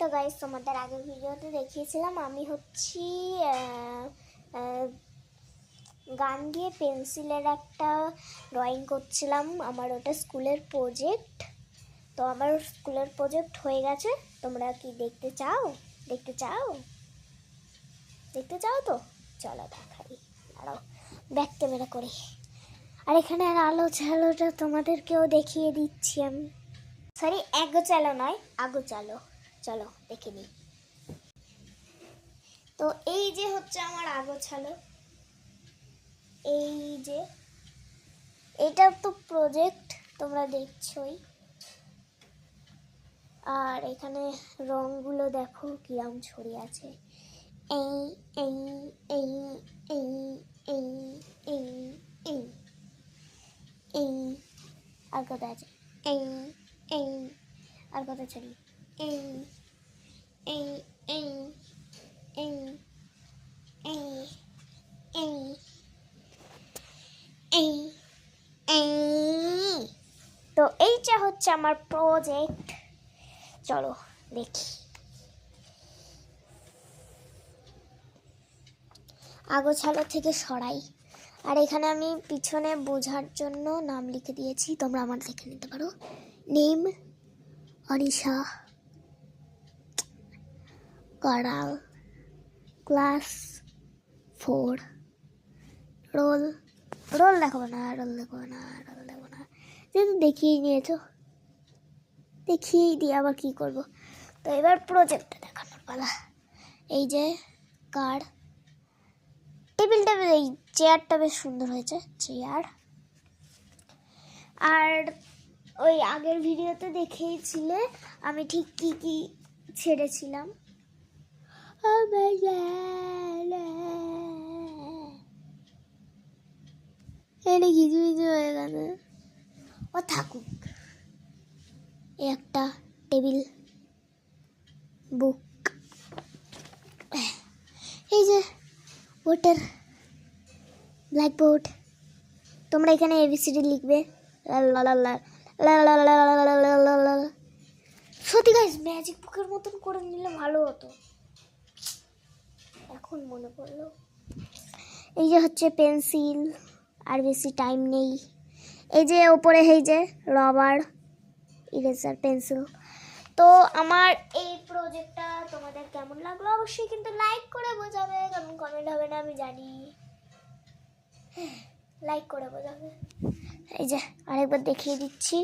তো গাইস, তোমাদের আগের ভিডিওতে দেখিয়েছিলাম আমি হচ্ছি গান দিয়ে পেন্সিলের একটা ড্রয়িং করছিলাম। আমার ওটা স্কুলের প্রজেক্ট। তো আমার স্কুলের প্রজেক্ট হয়ে গেছে। তোমরা কি দেখতে চাও? তো চলো দেখাই। দাঁড়াও, ব্যাক ক্যামেরা করে। আর এখানে আর আলো ঝালোটা তোমাদেরকেও দেখিয়ে দিচ্ছি আমি। সরি, এগোচালো নয়, আগোচালো। চলো দেখে নিই। তো এই যে হচ্ছে আমার আগোছালো, এই যে এটা তো প্রজেক্ট তোমরা দেখছোই। আর এখানে রংগুলো দেখো কিরম ছড়িয়ে আছে। এই এই এই এই এই এই এই এই আর কথা আছে, এই এই আর কথা ছড়ি, এই এই এই এই এই এই এই এই। তো এইটা হচ্ছে আমার প্রজেক্ট। চলো দেখি। আগোছালো থেকে সরাই। আর এখানে আমি পিছনে বোঝার জন্য নাম লিখে দিয়েছি, তোমরা আমার লিখে নিতে পারো। নেম অনিশা করাল, ক্লাস 4। রোল দেখাবো না, যেহেতু দেখিয়ে নিয়েছো, দেখিয়েই দিয়ে আবার কি করব। তো এবার প্রজেক্টটা দেখানোর পালা। এই যে কার টেবিলটা, এই চেয়ারটা বেশ সুন্দর হয়েছে, চেয়ার। আর ওই আগের ভিডিওতে দেখিয়েছিলে আমি ঠিক কি কি ছেড়েছিলাম। এটা কিছু কিছু হয়ে গেছে, ও থাকুক। একটা টেবিল, বুক, এই যে ওটার ব্ল্যাকবোর্ড। তোমরা এখানে এবিসিডি লিখবে। সত্যি গাইস, ম্যাজিক বুকের মতন করে নিলে ভালো হতো, এখন মনে পড়লো। এই যে হচ্ছে পেন্সিল, আর বেশি টাইম নেই। এই যে ওপরে এই যে রবার, ইরেজার, পেন্সিল। তো আমার এই প্রজেক্টটা তোমাদের কেমন লাগলো অবশ্যই কিন্তু লাইক করে বোঝাবে, কারণ কমেন্ট হবে না আমি জানি। লাইক করে বোঝাবে। এই যে আরেকবার দেখিয়ে দিচ্ছি।